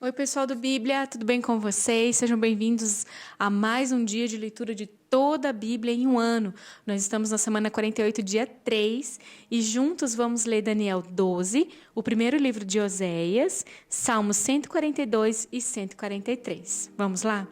Oi, pessoal do Bíblia, tudo bem com vocês? Sejam bem-vindos a mais um dia de leitura de toda a Bíblia em um ano. Nós estamos na semana 48, dia 3, e juntos vamos ler Daniel 12, o primeiro livro de Oséias, Salmos 142 e 143. Vamos lá?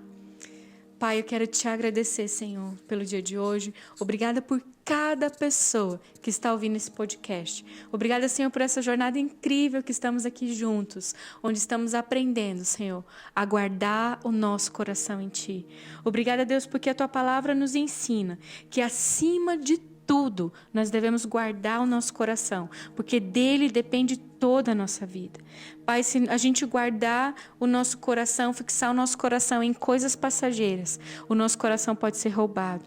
Pai, eu quero te agradecer, Senhor, pelo dia de hoje. Obrigada por cada pessoa que está ouvindo esse podcast. Obrigada, Senhor, por essa jornada incrível que estamos aqui juntos, onde estamos aprendendo, Senhor, a guardar o nosso coração em Ti. Obrigada, Deus, porque a Tua palavra nos ensina que acima de tudo nós devemos guardar o nosso coração, porque dele depende toda a nossa vida. Pai, se a gente guardar o nosso coração, fixar o nosso coração em coisas passageiras, o nosso coração pode ser roubado.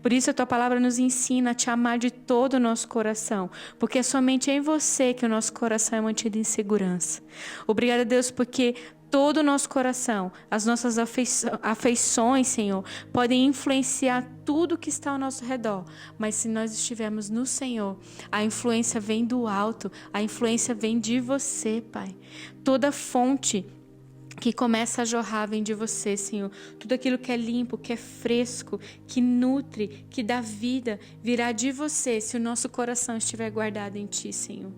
Por isso a Tua palavra nos ensina a Te amar de todo o nosso coração, porque é somente em Você que o nosso coração é mantido em segurança. Obrigada, Deus, porque todo o nosso coração, as nossas afeições, Senhor, podem influenciar tudo que está ao nosso redor. Mas se nós estivermos no Senhor, a influência vem do alto, a influência vem de Você, Pai. Toda fonte que começa a jorrar vem de Você, Senhor. Tudo aquilo que é limpo, que é fresco, que nutre, que dá vida, virá de Você se o nosso coração estiver guardado em Ti, Senhor.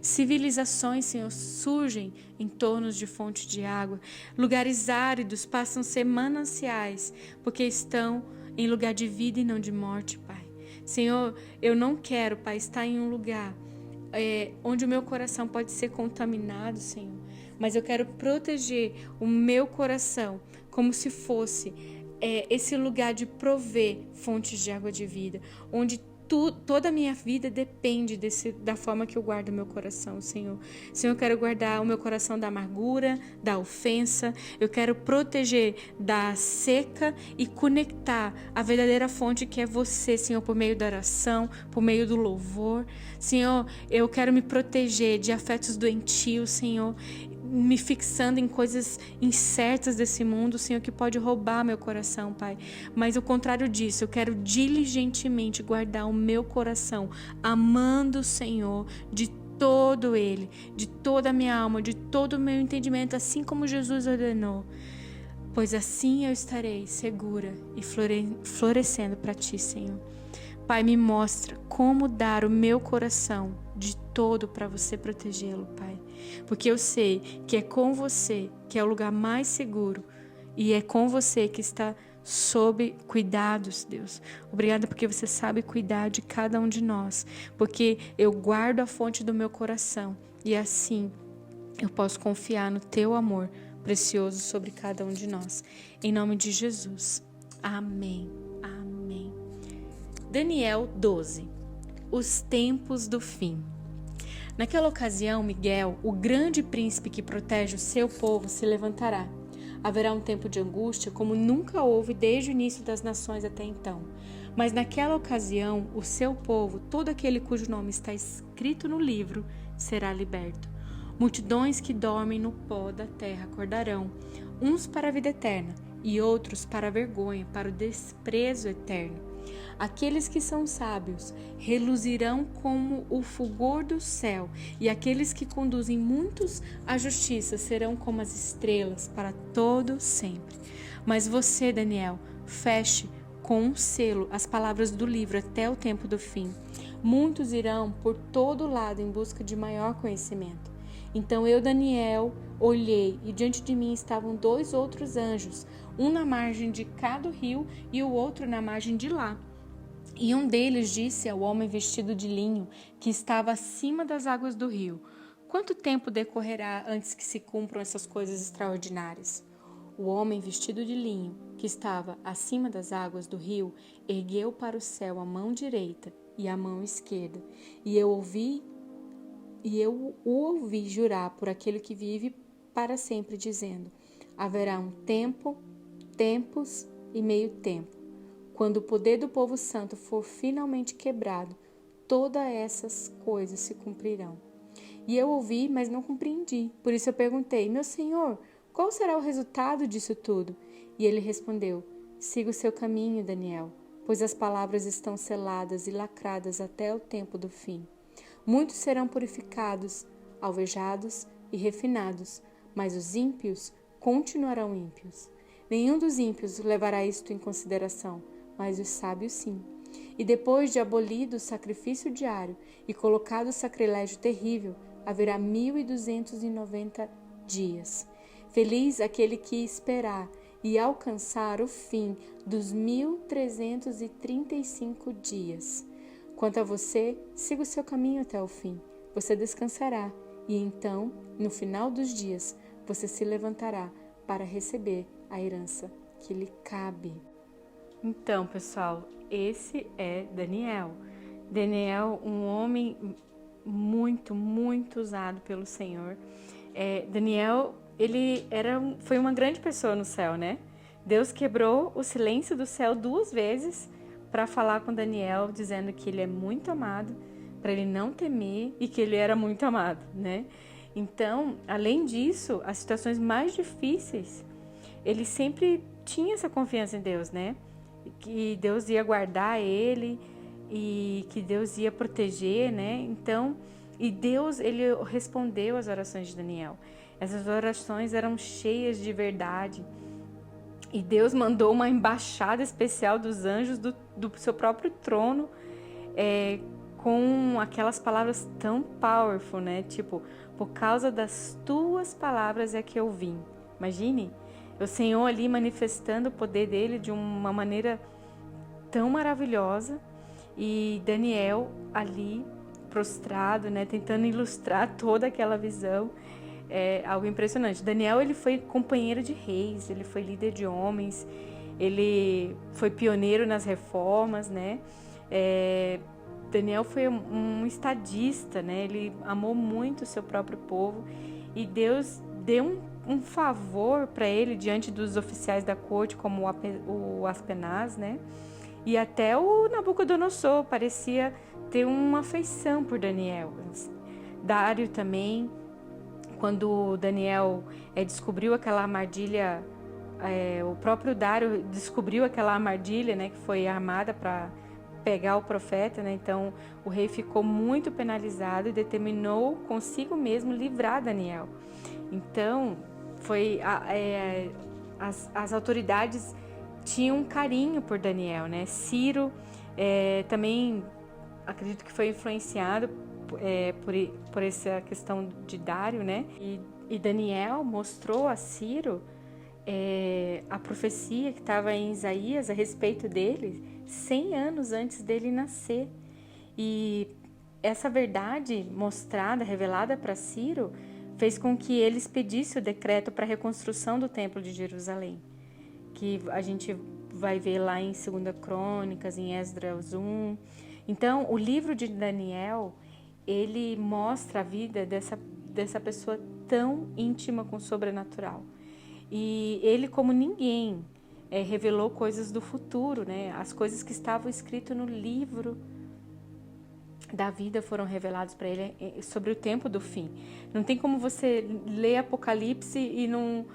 Civilizações, Senhor, surgem em torno de fonte de água. Lugares áridos passam a ser mananciais, porque estão em lugar de vida e não de morte, Pai. Senhor, eu não quero, Pai, estar em um lugar onde o meu coração pode ser contaminado, Senhor. Mas eu quero proteger o meu coração como se fosse esse lugar de prover fontes de água de vida, onde toda a minha vida depende da forma que eu guardo o meu coração, Senhor. Senhor, eu quero guardar o meu coração da amargura, da ofensa. Eu quero proteger da seca e conectar a verdadeira fonte que é Você, Senhor, por meio da oração, por meio do louvor. Senhor, eu quero me proteger de afetos doentios, Senhor, me fixando em coisas incertas desse mundo, Senhor, que pode roubar meu coração, Pai. Mas ao contrário disso, eu quero diligentemente guardar o meu coração, amando o Senhor de todo ele, de toda a minha alma, de todo o meu entendimento, assim como Jesus ordenou. Pois assim eu estarei segura e florescendo para Ti, Senhor. Pai, me mostra como dar o meu coração de todo para Você protegê-lo, Pai. Porque eu sei que é com Você que é o lugar mais seguro e é com Você que está sob cuidados, Deus. Obrigada porque Você sabe cuidar de cada um de nós, porque eu guardo a fonte do meu coração e assim eu posso confiar no Teu amor precioso sobre cada um de nós. Em nome de Jesus. Amém. Amém. Daniel 12. Os tempos do fim. Naquela ocasião, Miguel, o grande príncipe que protege o seu povo, se levantará. Haverá um tempo de angústia como nunca houve desde o início das nações até então. Mas naquela ocasião, o seu povo, todo aquele cujo nome está escrito no livro, será liberto. Multidões que dormem no pó da terra acordarão, uns para a vida eterna e outros para a vergonha, para o desprezo eterno. Aqueles que são sábios reluzirão como o fulgor do céu, e aqueles que conduzem muitos à justiça serão como as estrelas para todo sempre. Mas você, Daniel, feche com um selo as palavras do livro até o tempo do fim. Muitos irão por todo lado em busca de maior conhecimento. Então eu, Daniel, olhei e diante de mim estavam 2 outros anjos, um na margem de cá do rio e o outro na margem de lá. E um deles disse ao homem vestido de linho, que estava acima das águas do rio: quanto tempo decorrerá antes que se cumpram essas coisas extraordinárias? O homem vestido de linho, que estava acima das águas do rio, ergueu para o céu a mão direita e a mão esquerda, e eu o ouvi jurar por aquele que vive para sempre, dizendo: haverá um tempo, tempos e meio tempo. Quando o poder do povo santo for finalmente quebrado, todas essas coisas se cumprirão. E eu ouvi, mas não compreendi. Por isso eu perguntei: meu senhor, qual será o resultado disso tudo? E ele respondeu: siga o seu caminho, Daniel, pois as palavras estão seladas e lacradas até o tempo do fim. Muitos serão purificados, alvejados e refinados, mas os ímpios continuarão ímpios. Nenhum dos ímpios levará isto em consideração, mas os sábios sim. E depois de abolido o sacrifício diário e colocado o sacrilégio terrível, haverá 1290 dias. Feliz aquele que esperar e alcançar o fim dos 1335 dias. Quanto a você, siga o seu caminho até o fim. Você descansará e então, no final dos dias, você se levantará para receber a herança que lhe cabe. Então, pessoal, esse é Daniel. Daniel, um homem muito, muito usado pelo Senhor. Daniel, ele foi uma grande pessoa no céu, né? Deus quebrou o silêncio do céu 2 vezes para falar com Daniel, dizendo que ele é muito amado, para ele não temer e que ele era muito amado, né? Então, além disso, as situações mais difíceis, ele sempre tinha essa confiança em Deus, né? Que Deus ia guardar ele e que Deus ia proteger, né? Então, e Deus, ele respondeu às orações de Daniel. Essas orações eram cheias de verdade. E Deus mandou uma embaixada especial dos anjos do seu próprio trono, com aquelas palavras tão powerful, né? Tipo, por causa das tuas palavras é que eu vim. Imagine, o Senhor ali manifestando o poder dele de uma maneira tão maravilhosa e Daniel ali prostrado, né? Tentando ilustrar toda aquela visão. É algo impressionante. Daniel, ele foi companheiro de reis, ele foi líder de homens, ele foi pioneiro nas reformas, né? Daniel foi um estadista, né? Ele amou muito o seu próprio povo e Deus deu um favor para ele diante dos oficiais da corte, como o Aspenaz, né? E até o Nabucodonosor parecia ter uma afeição por Daniel. Dário também, quando Daniel descobriu aquela armadilha, o próprio Dário descobriu aquela armadilha, né, que foi armada para pegar o profeta, né? Então o rei ficou muito penalizado e determinou consigo mesmo livrar Daniel. Então as autoridades tinham um carinho por Daniel, né? Ciro também acredito que foi influenciado por essa questão de Dário, né? E Daniel mostrou a Ciro a profecia que estava em Isaías a respeito dele 100 anos antes dele nascer. E essa verdade mostrada, revelada para Ciro, fez com que ele expedisse o decreto para a reconstrução do Templo de Jerusalém, que a gente vai ver lá em 2 Crônicas, em Esdras 1. Então, o livro de Daniel, ele mostra a vida dessa pessoa tão íntima com o sobrenatural. E ele, como ninguém, revelou coisas do futuro, né? As coisas que estavam escritas no livro da vida foram reveladas para ele sobre o tempo do fim. Não tem como você ler Apocalipse e não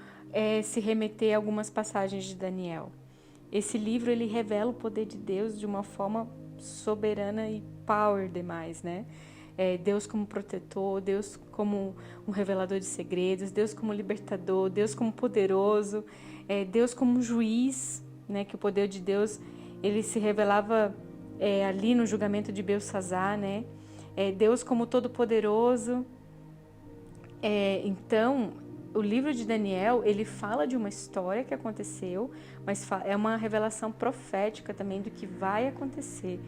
se remeter a algumas passagens de Daniel. Esse livro, ele revela o poder de Deus de uma forma soberana e power demais, né? Deus como protetor, Deus como um revelador de segredos, Deus como libertador, Deus como poderoso, Deus como juiz, né? Que o poder de Deus, ele se revelava ali no julgamento de Belsassar, né? Deus como todo-poderoso. Então, o livro de Daniel, ele fala de uma história que aconteceu, mas é uma revelação profética também do que vai acontecer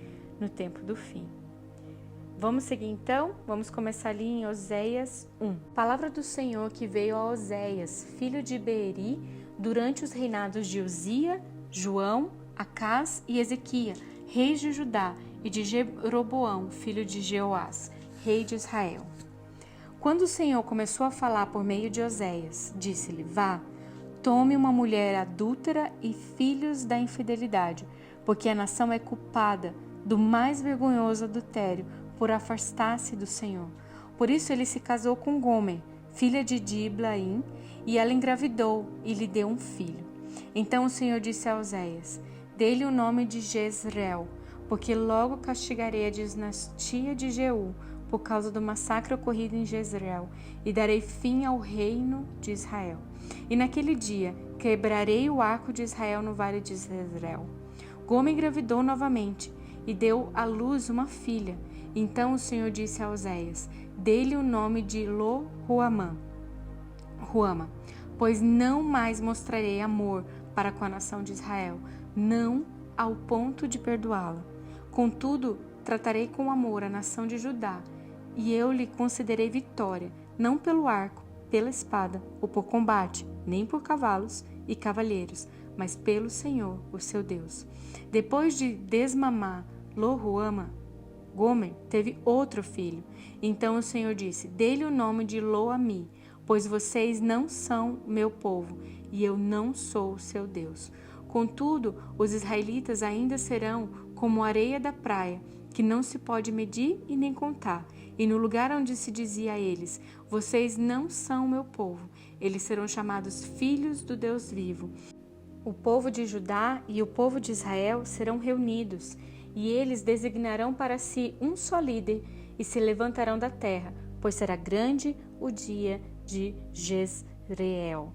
no tempo do fim. Vamos seguir então? Vamos começar ali em Oséias 1. Palavra do Senhor que veio a Oséias, filho de Beeri, durante os reinados de Uzia, João, Acás e Ezequias, reis de Judá, e de Jeroboão, filho de Jeoás, rei de Israel. Quando o Senhor começou a falar por meio de Oséias, disse-lhe: Vá, tome uma mulher adúltera e filhos da infidelidade, porque a nação é culpada do mais vergonhoso adultério por afastar-se do Senhor. Por isso ele se casou com Gomer, filha de Diblaim, e ela engravidou e lhe deu um filho. Então o Senhor disse a Oséias: Dê-lhe o nome de Jezreel, porque logo castigarei a dinastia de Jeú por causa do massacre ocorrido em Jezreel, e darei fim ao reino de Israel. E naquele dia quebrarei o arco de Israel no vale de Jezreel. Gomer engravidou novamente e deu à luz uma filha. Então o Senhor disse a Oséias: dê-lhe o nome de Lo-Ruama, pois não mais mostrarei amor para com a nação de Israel, não ao ponto de perdoá-la. Contudo, tratarei com amor a nação de Judá, e eu lhe concederei vitória, não pelo arco, pela espada ou por combate, nem por cavalos e cavalheiros, mas pelo Senhor, o seu Deus. Depois de desmamar Lo-Ruama, Gomer teve outro filho. Então o Senhor disse: dê-lhe o nome de Lo-Ami, pois vocês não são meu povo, e eu não sou o seu Deus. Contudo, os israelitas ainda serão como a areia da praia, que não se pode medir e nem contar. E no lugar onde se dizia a eles: vocês não são meu povo, eles serão chamados filhos do Deus vivo. O povo de Judá e o povo de Israel serão reunidos, e eles designarão para si um só líder e se levantarão da terra, pois será grande o dia de Jezreel.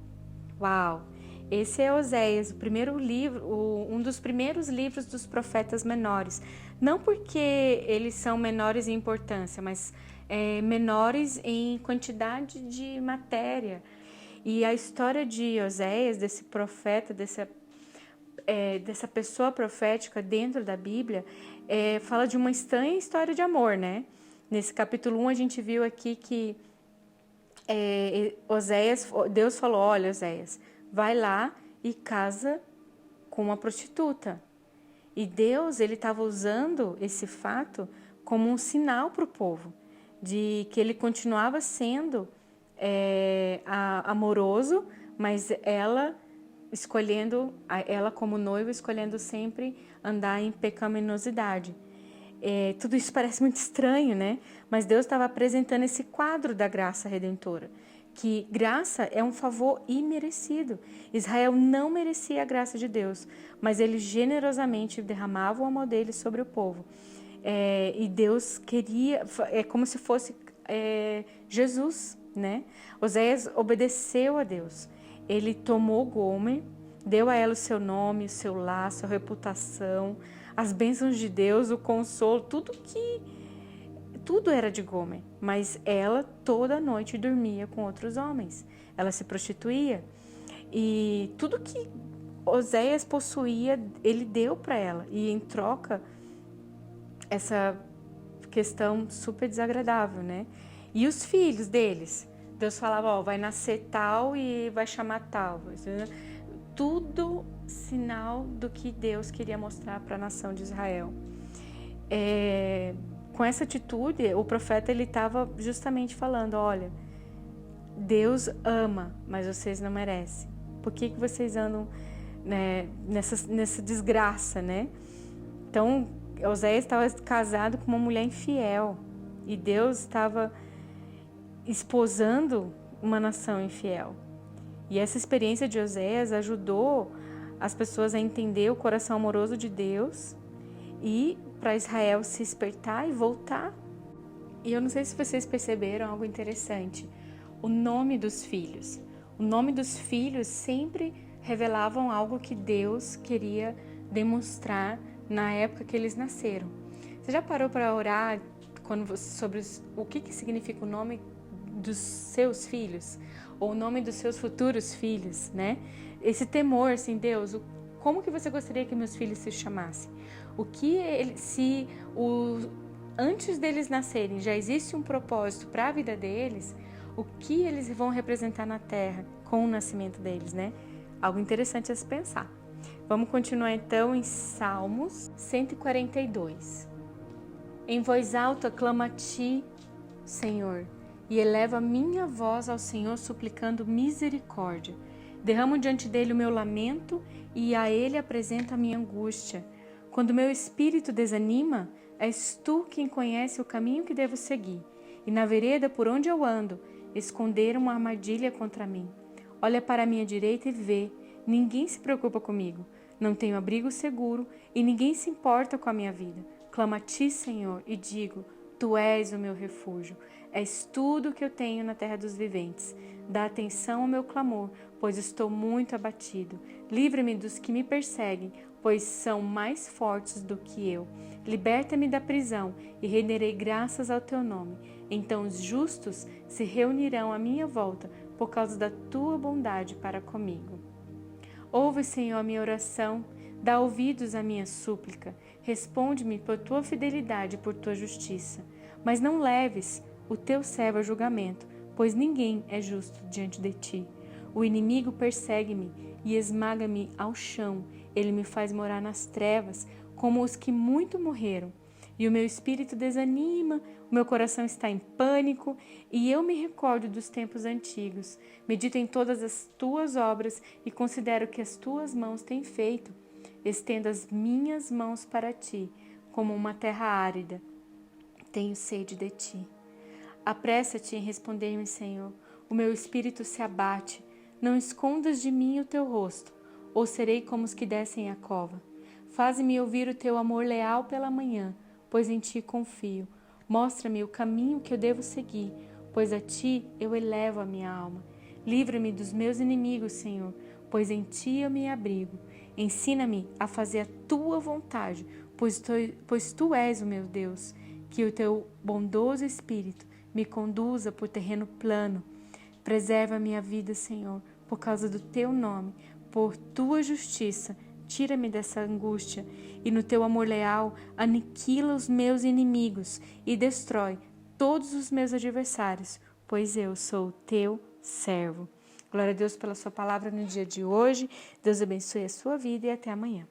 Uau! Esse é Oséias, o primeiro livro, um dos primeiros livros dos profetas menores. Não porque eles são menores em importância, mas menores em quantidade de matéria. E a história de Oséias, desse profeta, dessa pessoa profética dentro da Bíblia, fala de uma estranha história de amor, né? Nesse capítulo 1 a gente viu aqui que Oséias, Deus falou: olha, Oséias, vai lá e casa com uma prostituta. E Deus, ele estava usando esse fato como um sinal para o povo, de que ele continuava sendo amoroso, mas ela como noiva, escolhendo sempre andar em pecaminosidade. Tudo isso parece muito estranho, né? Mas Deus estava apresentando esse quadro da graça redentora, que graça é um favor imerecido. Israel não merecia a graça de Deus, mas ele generosamente derramava o amor dele sobre o povo. E Deus queria, como se fosse Jesus, né? Oséias obedeceu a Deus. Ele tomou Gomer, deu a ela o seu nome, o seu lar, sua reputação, as bênçãos de Deus, o consolo, tudo era de Gomer, mas ela toda noite dormia com outros homens. Ela se prostituía e tudo que Oséias possuía, ele deu para ela. E em troca, essa questão super desagradável, né? E os filhos deles? Deus falava: vai nascer tal e vai chamar tal. Tudo sinal do que Deus queria mostrar para a nação de Israel. Com essa atitude, o profeta ele estava justamente falando: olha, Deus ama, mas vocês não merecem. Por que vocês andam, né, nessa desgraça, né? Então, Oséias estava casado com uma mulher infiel e Deus estava esposando uma nação infiel. E essa experiência de Oséias ajudou as pessoas a entender o coração amoroso de Deus e para Israel se despertar e voltar. E eu não sei se vocês perceberam algo interessante. O nome dos filhos. O nome dos filhos sempre revelavam algo que Deus queria demonstrar na época que eles nasceram. Você já parou para orar sobre o que significa o nome dos seus filhos? Ou o nome dos seus futuros filhos, né? Esse temor, assim, Deus, como que você gostaria que meus filhos se chamassem? Antes deles nascerem, já existe um propósito para a vida deles, o que eles vão representar na Terra com o nascimento deles, né? Algo interessante a se pensar. Vamos continuar então em Salmos 142. Em voz alta clama a ti, Senhor, e eleva minha voz ao Senhor suplicando misericórdia. Derramo diante dele o meu lamento e a ele apresento a minha angústia. Quando meu espírito desanima, és tu quem conhece o caminho que devo seguir, e na vereda por onde eu ando, esconderam uma armadilha contra mim. Olha para a minha direita e vê, ninguém se preocupa comigo. Não tenho abrigo seguro e ninguém se importa com a minha vida. Clamo a ti, Senhor, e digo: tu és o meu refúgio. És tudo o que eu tenho na terra dos viventes. Dá atenção ao meu clamor, pois estou muito abatido. Livra-me dos que me perseguem, pois são mais fortes do que eu. Liberta-me da prisão e renderei graças ao teu nome. Então os justos se reunirão à minha volta por causa da tua bondade para comigo. Ouve, Senhor, a minha oração, dá ouvidos à minha súplica. Responde-me por tua fidelidade e por tua justiça. Mas não leves o teu servo a julgamento, pois ninguém é justo diante de ti. O inimigo persegue-me e esmaga-me ao chão. Ele me faz morar nas trevas, como os que muito morreram. E o meu espírito desanima, o meu coração está em pânico, e eu me recordo dos tempos antigos. Medito em todas as tuas obras e considero que as tuas mãos têm feito. Estendo as minhas mãos para ti, como uma terra árida. Tenho sede de ti. Apressa-te em responder-me, Senhor. O meu espírito se abate. Não escondas de mim o teu rosto, ou serei como os que descem a cova. Faze-me ouvir o teu amor leal pela manhã, pois em ti confio. Mostra-me o caminho que eu devo seguir, pois a ti eu elevo a minha alma. Livra-me dos meus inimigos, Senhor, pois em ti eu me abrigo. Ensina-me a fazer a tua vontade, pois tu és o meu Deus. Que o teu bondoso espírito me conduza por terreno plano. Preserva a minha vida, Senhor, por causa do teu nome, por tua justiça. Tira-me dessa angústia e no teu amor leal aniquila os meus inimigos e destrói todos os meus adversários, pois eu sou o teu servo. Glória a Deus pela sua palavra no dia de hoje. Deus abençoe a sua vida e até amanhã.